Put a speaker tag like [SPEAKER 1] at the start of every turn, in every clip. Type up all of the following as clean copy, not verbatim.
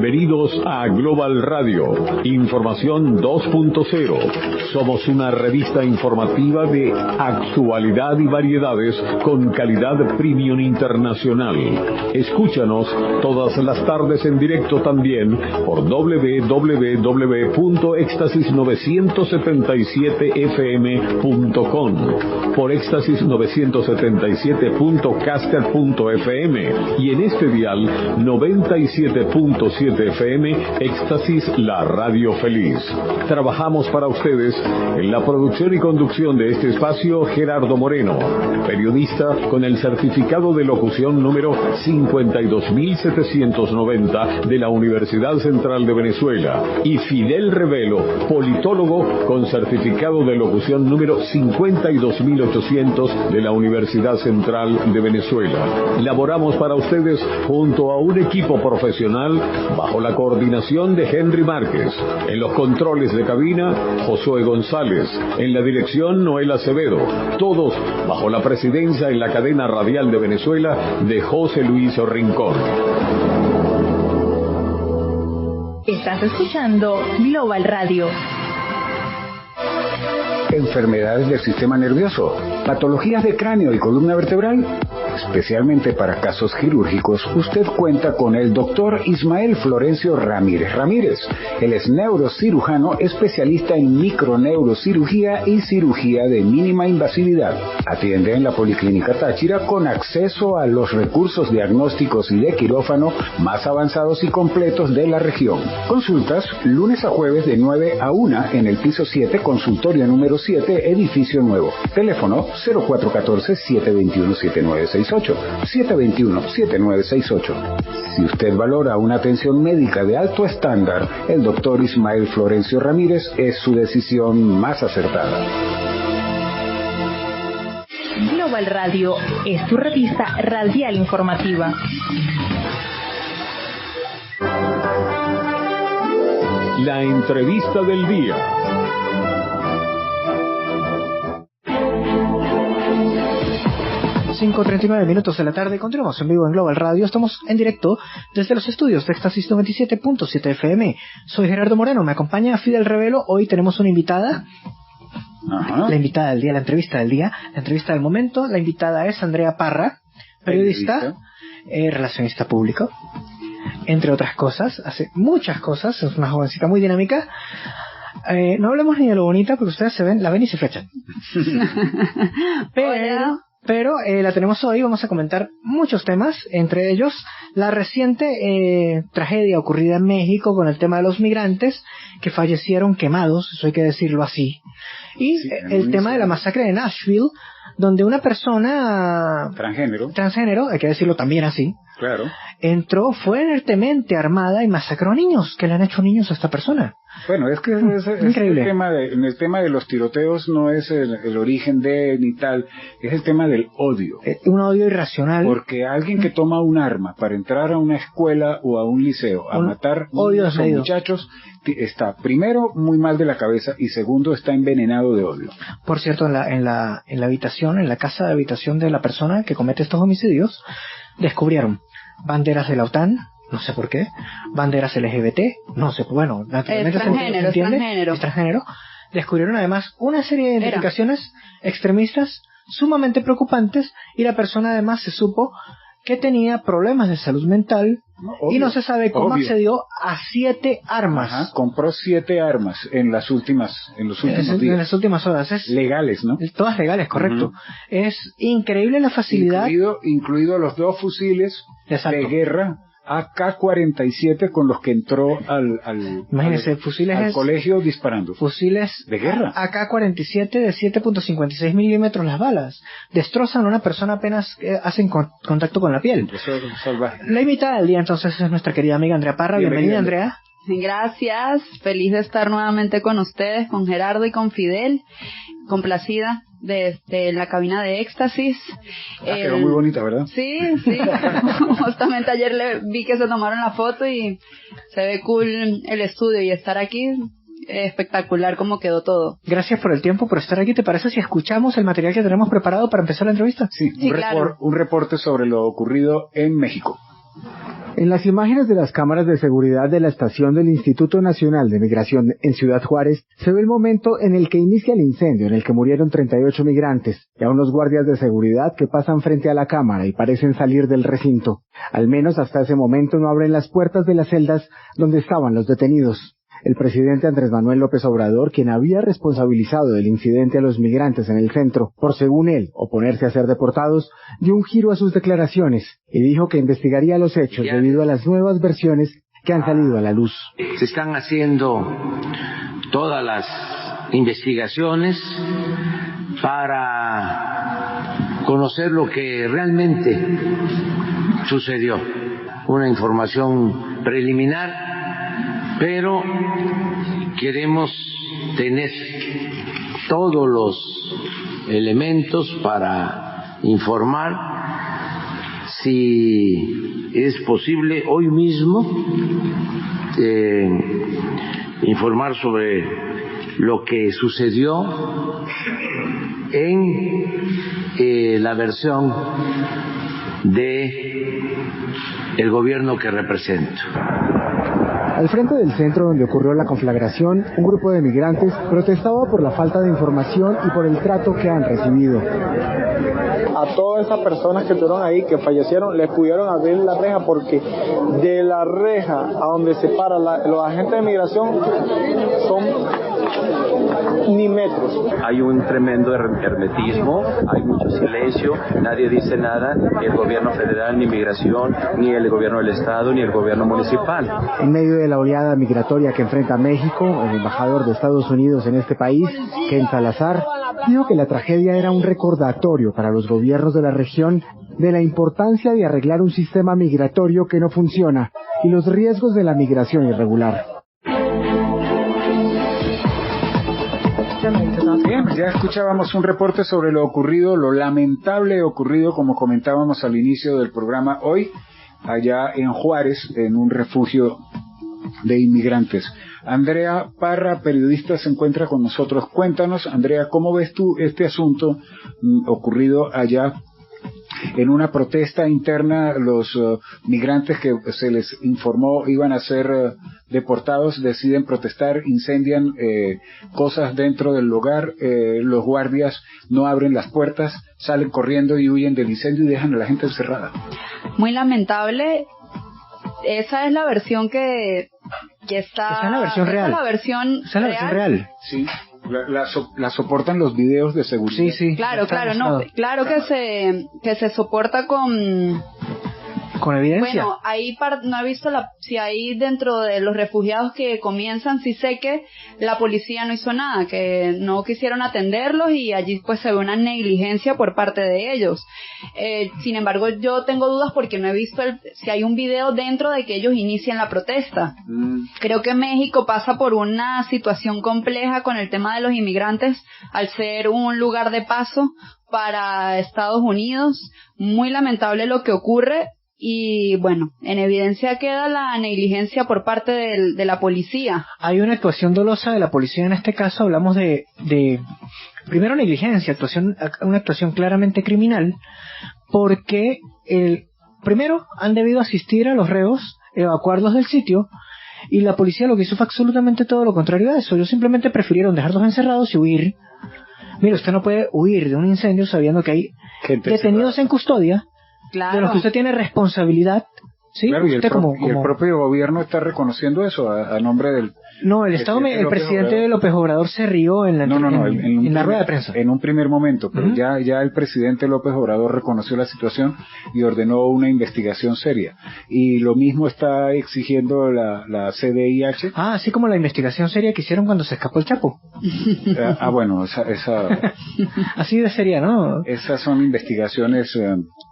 [SPEAKER 1] Bienvenidos a Global Radio, Información 2.0. Somos una revista informativa de actualidad y variedades con calidad premium internacional. Escúchanos todas las tardes en directo también por www.éxtasis977fm.com, por éxtasis977.caster.fm y en este dial 97.7 FM, Éxtasis, la radio feliz. Trabajamos para ustedes en la producción y conducción de este espacio Gerardo Moreno, periodista con el certificado de locución número 52790 de la Universidad Central de Venezuela, y Fidel Revelo, politólogo con certificado de locución número 52800 de la Universidad Central de Venezuela. Laboramos para ustedes junto a un equipo profesional bajo la coordinación de Henry Márquez. En los controles de cabina, Josué González. En la dirección, Noel Acevedo. Todos bajo la presidencia en la cadena radial de Venezuela de José Luis Rincón.
[SPEAKER 2] Estás escuchando Global Radio.
[SPEAKER 3] Enfermedades del sistema nervioso, patologías de cráneo y columna vertebral. Especialmente para casos quirúrgicos, usted cuenta con el doctor Ismael Florencio Ramírez Ramírez. Él es neurocirujano especialista en microneurocirugía y cirugía de mínima invasividad. Atiende en la Policlínica Táchira con acceso a los recursos diagnósticos y de quirófano más avanzados y completos de la región. Consultas lunes a jueves de 9 a 1 en el piso 7, consultorio número 7, edificio nuevo. Teléfono 0414-721-7968. 721-7968. Si usted valora una atención médica de alto estándar, el doctor Ismael Florencio Ramírez es su decisión más acertada.
[SPEAKER 2] Global Radio es tu revista radial informativa.
[SPEAKER 1] La entrevista del día.
[SPEAKER 4] 5:39 de la tarde, continuamos en vivo en Global Radio. Estamos en directo desde los estudios de Éxtasis 97.7 FM. Soy Gerardo Moreno, me acompaña Fidel Revelo. Hoy tenemos una invitada. La invitada del día, la entrevista del día, la entrevista del momento. La invitada es Andrea Parra, periodista, relacionista público, entre otras cosas. Hace muchas cosas, es una jovencita muy dinámica. No hablemos ni de lo bonita porque ustedes la ven y se flechan. Pero la tenemos hoy, vamos a comentar muchos temas, entre ellos la reciente tragedia ocurrida en México con el tema de los migrantes que fallecieron quemados, eso hay que decirlo así, y el tema de la masacre de Nashville, donde una persona transgénero, hay que decirlo también así,
[SPEAKER 3] claro,
[SPEAKER 4] entró fuertemente armada y masacró a niños. ¿Qué le han hecho niños a esta persona?
[SPEAKER 3] Bueno, es que
[SPEAKER 4] increíble.
[SPEAKER 3] El tema de los tiroteos no es el origen de ni tal, es el tema del odio.
[SPEAKER 4] Un odio irracional.
[SPEAKER 3] Porque alguien que toma un arma para entrar a una escuela o a un liceo a matar niños o muchachos está primero muy mal de la cabeza y segundo está envenenado de odio.
[SPEAKER 4] Por cierto, en la habitación, en la casa de habitación de la persona que comete estos homicidios, descubrieron banderas de la OTAN, no sé por qué, banderas LGBT, no sé, bueno, naturalmente extranjero. Descubrieron además una serie de identificaciones extremistas sumamente preocupantes y la persona además se supo que tenía problemas de salud mental y no se sabe cómo accedió a 7 armas.
[SPEAKER 3] Ajá, compró 7 armas en los últimos días.
[SPEAKER 4] En las últimas horas.
[SPEAKER 3] Legales, ¿no?
[SPEAKER 4] Todas legales, correcto. Es increíble la facilidad.
[SPEAKER 3] Incluido los 2 fusiles de guerra AK-47 con los que entró al
[SPEAKER 4] colegio
[SPEAKER 3] disparando.
[SPEAKER 4] Fusiles
[SPEAKER 3] de guerra.
[SPEAKER 4] AK-47 de 7.56 milímetros las balas. Destrozan a una persona apenas hacen contacto con la piel.
[SPEAKER 3] Eso es salvaje.
[SPEAKER 4] La invitada del día entonces es nuestra querida amiga Andrea Parra. Bienvenida, Andrea.
[SPEAKER 5] Gracias, feliz de estar nuevamente con ustedes, con Gerardo y con Fidel. Complacida de la cabina de Éxtasis.
[SPEAKER 3] Quedó muy bonita, ¿verdad?
[SPEAKER 5] Sí. Justamente ayer vi que se tomaron la foto y se ve cool el estudio y estar aquí. Espectacular cómo quedó todo.
[SPEAKER 4] Gracias por el tiempo, por estar aquí. ¿Te parece si escuchamos el material que tenemos preparado para empezar la entrevista?
[SPEAKER 3] Sí, claro. Un reporte sobre lo ocurrido en México.
[SPEAKER 6] En las imágenes de las cámaras de seguridad de la estación del Instituto Nacional de Migración en Ciudad Juárez, se ve el momento en el que inicia el incendio en el que murieron 38 migrantes y a unos guardias de seguridad que pasan frente a la cámara y parecen salir del recinto. Al menos hasta ese momento no abren las puertas de las celdas donde estaban los detenidos. El presidente Andrés Manuel López Obrador, quien había responsabilizado del incidente a los migrantes en el centro por, según él, oponerse a ser deportados, dio un giro a sus declaraciones y dijo que investigaría los hechos debido a las nuevas versiones que han salido a la luz.
[SPEAKER 7] Se están haciendo todas las investigaciones para conocer lo que realmente sucedió. Una información preliminar, pero queremos tener todos los elementos para informar, si es posible hoy mismo, informar sobre lo que sucedió en la versión de el gobierno que represento.
[SPEAKER 6] Al frente del centro donde ocurrió la conflagración, un grupo de migrantes protestaba por la falta de información y por el trato que han recibido.
[SPEAKER 8] A todas esas personas que estuvieron ahí, que fallecieron, les pudieron abrir la reja, porque de la reja a donde se paran los agentes de migración son ni metros.
[SPEAKER 9] Hay un tremendo hermetismo, hay mucho silencio, nadie dice nada, ni el gobierno federal, ni migración, ni el gobierno del estado, ni el gobierno municipal.
[SPEAKER 6] En medio de la oleada migratoria que enfrenta México, el embajador de Estados Unidos en este país, Ken Salazar, dijo que la tragedia era un recordatorio para los gobiernos de la región de la importancia de arreglar un sistema migratorio que no funciona y los riesgos de la migración irregular.
[SPEAKER 3] Bien, ya escuchábamos un reporte sobre lo ocurrido, lo lamentable ocurrido, como comentábamos al inicio del programa hoy, allá en Juárez, en un refugio de inmigrantes. Andrea Parra, periodista, se encuentra con nosotros. Cuéntanos, Andrea, ¿cómo ves tú este asunto ocurrido allá en una protesta interna? Los migrantes que se les informó iban a ser deportados deciden protestar, incendian cosas dentro del lugar, los guardias no abren las puertas, salen corriendo y huyen del incendio y dejan a la gente encerrada.
[SPEAKER 5] Muy lamentable. Esa es la versión que está...
[SPEAKER 4] Esa es la versión real.
[SPEAKER 5] Esa es la versión real.
[SPEAKER 3] Sí. La soportan los videos de seguridad.
[SPEAKER 4] Sí, sí.
[SPEAKER 5] Claro, no, claro que se soporta con
[SPEAKER 4] evidencia.
[SPEAKER 5] Bueno, ahí no he visto si ahí dentro de los refugiados que comienzan, sí sé que la policía no hizo nada, que no quisieron atenderlos y allí pues se ve una negligencia por parte de ellos. Sin embargo, yo tengo dudas porque no he visto si hay un video dentro de que ellos inician la protesta. Creo que México pasa por una situación compleja con el tema de los inmigrantes al ser un lugar de paso para Estados Unidos. Muy lamentable lo que ocurre. Y bueno, en evidencia queda la negligencia por parte de la policía.
[SPEAKER 4] Hay una actuación dolosa de la policía en este caso. Hablamos de primero negligencia, una actuación claramente criminal, porque primero han debido asistir a los reos, evacuarlos del sitio, y la policía lo que hizo fue absolutamente todo lo contrario a eso. Ellos simplemente prefirieron dejarlos encerrados y huir. Mire, usted no puede huir de un incendio sabiendo que hay detenidos en custodia. Claro. De los que usted tiene responsabilidad, ¿sí?
[SPEAKER 3] Claro,
[SPEAKER 4] usted
[SPEAKER 3] y el propio gobierno está reconociendo eso a nombre del...
[SPEAKER 4] No, el presidente López Obrador se rió en la rueda de prensa.
[SPEAKER 3] En un primer momento, pero ya el presidente López Obrador reconoció la situación y ordenó una investigación seria. Y lo mismo está exigiendo la CDIH.
[SPEAKER 4] Así como la investigación seria que hicieron cuando se escapó el Chapo.
[SPEAKER 3] Bueno, esa
[SPEAKER 4] así de seria, ¿no?
[SPEAKER 3] Esas son investigaciones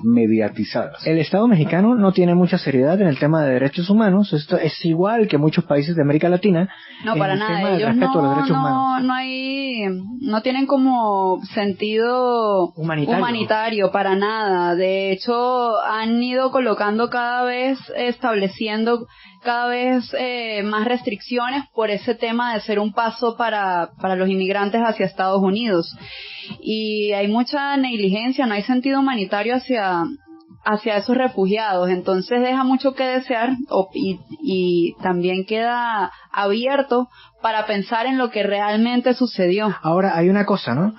[SPEAKER 3] mediatizadas.
[SPEAKER 4] El Estado mexicano no tiene mucha seriedad en el tema de derechos humanos. Esto es igual que muchos países de América Latina.
[SPEAKER 5] No, para nada. Ellos no tienen como sentido humanitario para nada. De hecho, han ido colocando estableciendo cada vez más restricciones por ese tema de ser un paso para los inmigrantes hacia Estados Unidos. Y hay mucha negligencia, no hay sentido humanitario hacia esos refugiados. Entonces deja mucho que desear y también queda abierto para pensar en lo que realmente sucedió.
[SPEAKER 4] Ahora, hay una cosa, ¿no?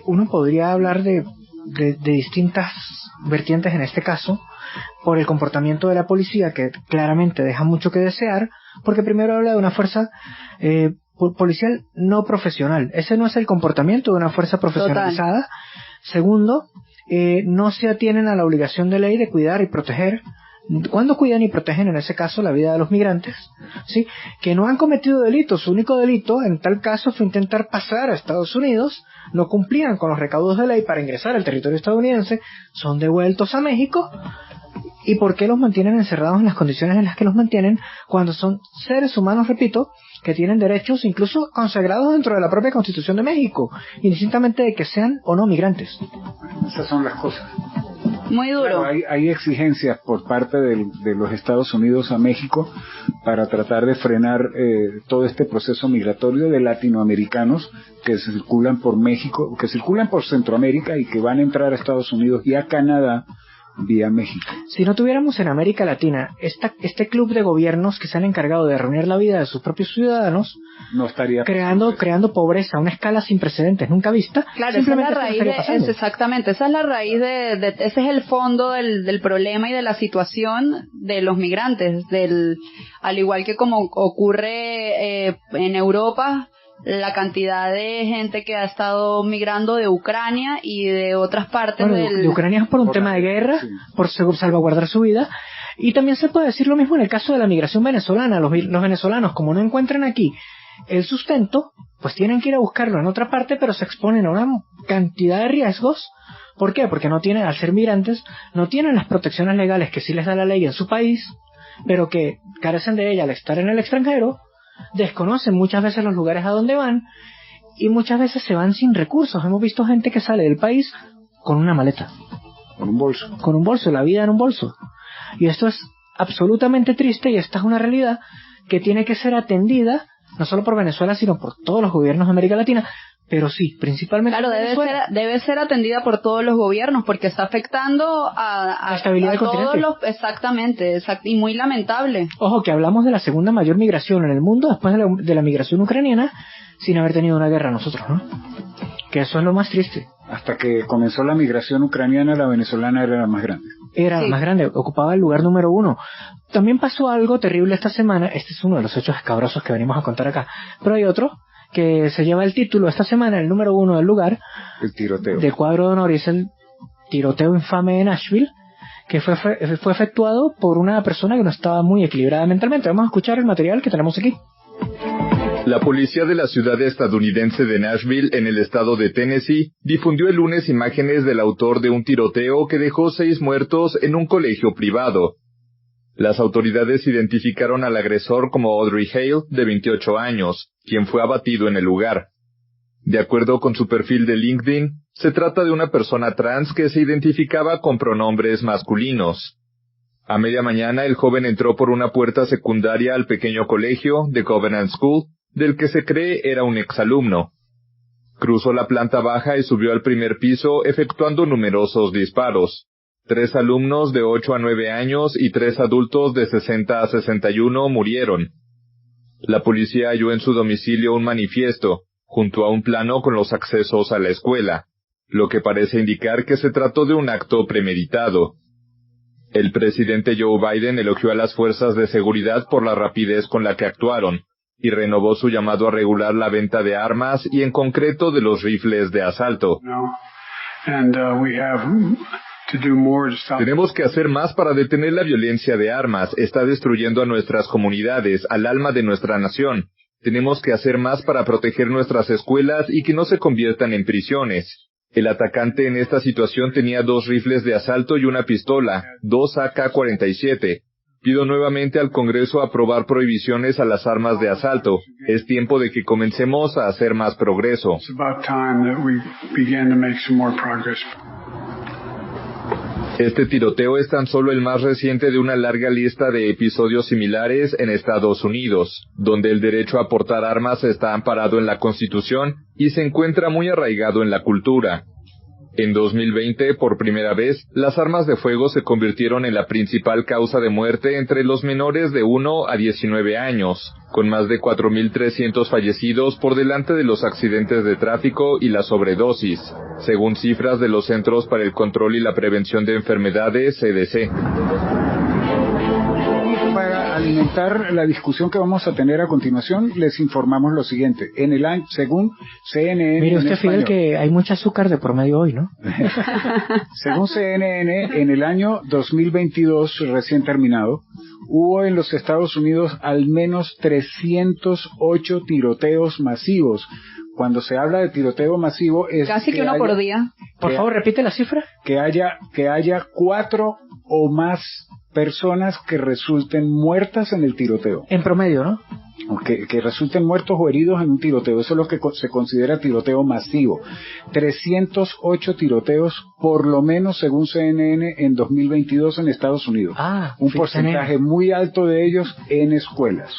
[SPEAKER 4] Uno podría hablar de distintas vertientes en este caso, por el comportamiento de la policía, que claramente deja mucho que desear, porque primero habla de una fuerza policial no profesional. Ese no es el comportamiento de una fuerza profesionalizada. Total. Segundo, no se atienen a la obligación de ley de cuidar y proteger. ¿Cuándo cuidan y protegen en ese caso la vida de los migrantes? ¿Sí? Que no han cometido delitos. Su único delito en tal caso fue intentar pasar a Estados Unidos, no cumplían con los recaudos de ley para ingresar al territorio estadounidense, son devueltos a México. ¿Y por qué los mantienen encerrados en las condiciones en las que los mantienen cuando son seres humanos, repito, que tienen derechos incluso consagrados dentro de la propia Constitución de México, indistintamente de que sean o no migrantes?
[SPEAKER 3] Esas son las cosas.
[SPEAKER 5] Muy duro.
[SPEAKER 3] Claro, hay exigencias por parte de los Estados Unidos a México para tratar de frenar todo este proceso migratorio de latinoamericanos que circulan por México, que circulan por Centroamérica y que van a entrar a Estados Unidos y a Canadá vía México.
[SPEAKER 4] Si no tuviéramos en América Latina este club de gobiernos que se han encargado de arruinar la vida de sus propios ciudadanos,
[SPEAKER 3] no estaría
[SPEAKER 4] creando pobreza a una escala sin precedentes nunca vista.
[SPEAKER 5] Claro, esa es la raíz exactamente, esa es la raíz ese es el fondo del problema y de la situación de los migrantes, al igual que como ocurre en Europa, la cantidad de gente que ha estado migrando de Ucrania y de otras partes
[SPEAKER 4] de Ucrania es por un tema de guerra, sí, por salvaguardar su vida. Y también se puede decir lo mismo en el caso de la migración venezolana. Los venezolanos, como no encuentran aquí el sustento, pues tienen que ir a buscarlo en otra parte, pero se exponen a una cantidad de riesgos. ¿Por qué? Porque no tienen, al ser migrantes, no tienen las protecciones legales que sí les da la ley en su país, pero que carecen de ella al estar en el extranjero. Desconocen muchas veces los lugares a donde van y muchas veces se van sin recursos. Hemos visto gente que sale del país con una maleta,
[SPEAKER 3] con un bolso,
[SPEAKER 4] la vida en un bolso. Y esto es absolutamente triste, y esta es una realidad que tiene que ser atendida no solo por Venezuela sino por todos los gobiernos de América Latina. Pero sí, principalmente
[SPEAKER 5] debe ser atendida por todos los gobiernos, porque está afectando a
[SPEAKER 4] la estabilidad del continente.
[SPEAKER 5] Exactamente, y muy lamentable.
[SPEAKER 4] Ojo, que hablamos de la segunda mayor migración en el mundo después de la migración ucraniana, sin haber tenido una guerra nosotros, ¿no? Que eso es lo más triste.
[SPEAKER 3] Hasta que comenzó la migración ucraniana, la venezolana era la más grande.
[SPEAKER 4] Era la más grande, ocupaba el lugar número 1. También pasó algo terrible esta semana. Este es uno de los hechos escabrosos que venimos a contar acá, pero hay otro que se lleva el título esta semana, el número 1 del lugar,
[SPEAKER 3] el tiroteo
[SPEAKER 4] del cuadro de honor, y es el tiroteo infame de Nashville, que fue efectuado por una persona que no estaba muy equilibrada mentalmente. Vamos a escuchar el material que tenemos aquí.
[SPEAKER 10] La policía de la ciudad estadounidense de Nashville, en el estado de Tennessee, difundió el lunes imágenes del autor de un tiroteo que dejó 6 muertos en un colegio privado. Las autoridades identificaron al agresor como Audrey Hale, de 28 años, quien fue abatido en el lugar. De acuerdo con su perfil de LinkedIn, se trata de una persona trans que se identificaba con pronombres masculinos. A media mañana, el joven entró por una puerta secundaria al pequeño colegio, The Covenant School, del que se cree era un exalumno. Cruzó la planta baja y subió al primer piso, efectuando numerosos disparos. 3 alumnos de 8 a 9 años y 3 adultos de 60 a 61 murieron. La policía halló en su domicilio un manifiesto, junto a un plano con los accesos a la escuela, lo que parece indicar que se trató de un acto premeditado. El presidente Joe Biden elogió a las fuerzas de seguridad por la rapidez con la que actuaron, y renovó su llamado a regular la venta de armas y en concreto de los rifles de asalto. Tenemos que hacer más para detener la violencia de armas. Está destruyendo a nuestras comunidades, al alma de nuestra nación. Tenemos que hacer más para proteger nuestras escuelas y que no se conviertan en prisiones. El atacante en esta situación tenía 2 rifles de asalto y una pistola, 2 AK-47. Pido nuevamente al Congreso aprobar prohibiciones a las armas de asalto. Es tiempo de que comencemos a hacer más progreso. Este tiroteo es tan solo el más reciente de una larga lista de episodios similares en Estados Unidos, donde el derecho a portar armas está amparado en la Constitución y se encuentra muy arraigado en la cultura. En 2020, por primera vez, las armas de fuego se convirtieron en la principal causa de muerte entre los menores de 1 a 19 años, con más de 4.300 fallecidos por delante de los accidentes de tráfico y la sobredosis, según cifras de los Centros para el Control y la Prevención de Enfermedades, CDC.
[SPEAKER 3] Para alimentar la discusión que vamos a tener a continuación, les informamos lo siguiente. En el año, según CNN...
[SPEAKER 4] Mire usted, Fidel, que hay mucho azúcar de por medio hoy, ¿no?
[SPEAKER 3] Según CNN, en el año 2022, recién terminado, hubo en los Estados Unidos al menos 308 tiroteos masivos. Cuando se habla de tiroteo masivo es
[SPEAKER 5] casi que uno por día.
[SPEAKER 4] Por favor, repite la cifra.
[SPEAKER 3] Que haya 4 o más personas que resulten muertas en el tiroteo.
[SPEAKER 4] En promedio, ¿no?
[SPEAKER 3] Que resulten muertos o heridos en un tiroteo. Eso es lo que se considera tiroteo masivo. 308 tiroteos, por lo menos según CNN, en 2022 en Estados Unidos. Un porcentaje muy alto de ellos en escuelas.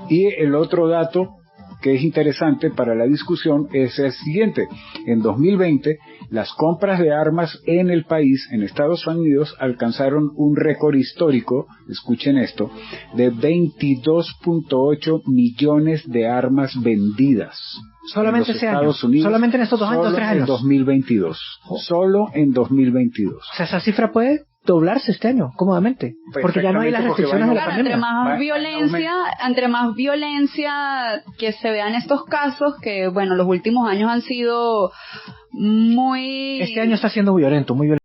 [SPEAKER 3] Y el otro dato que es interesante para la discusión es el siguiente. En 2020, las compras de armas en el país, en Estados Unidos, alcanzaron un récord histórico, escuchen esto, de 22.8 millones de armas vendidas.
[SPEAKER 4] Solamente
[SPEAKER 3] en
[SPEAKER 4] ese
[SPEAKER 3] Estados
[SPEAKER 4] año.
[SPEAKER 3] Unidos,
[SPEAKER 4] solamente en estos 2 años, 3 años.
[SPEAKER 3] En 2022. Solo en 2022.
[SPEAKER 4] O sea, esa cifra puede doblarse este año, cómodamente, porque ya no hay las restricciones de la pandemia.
[SPEAKER 5] Entre más violencia que se vean estos casos, que bueno, los últimos años han sido muy...
[SPEAKER 4] Este año está siendo violento, muy violento.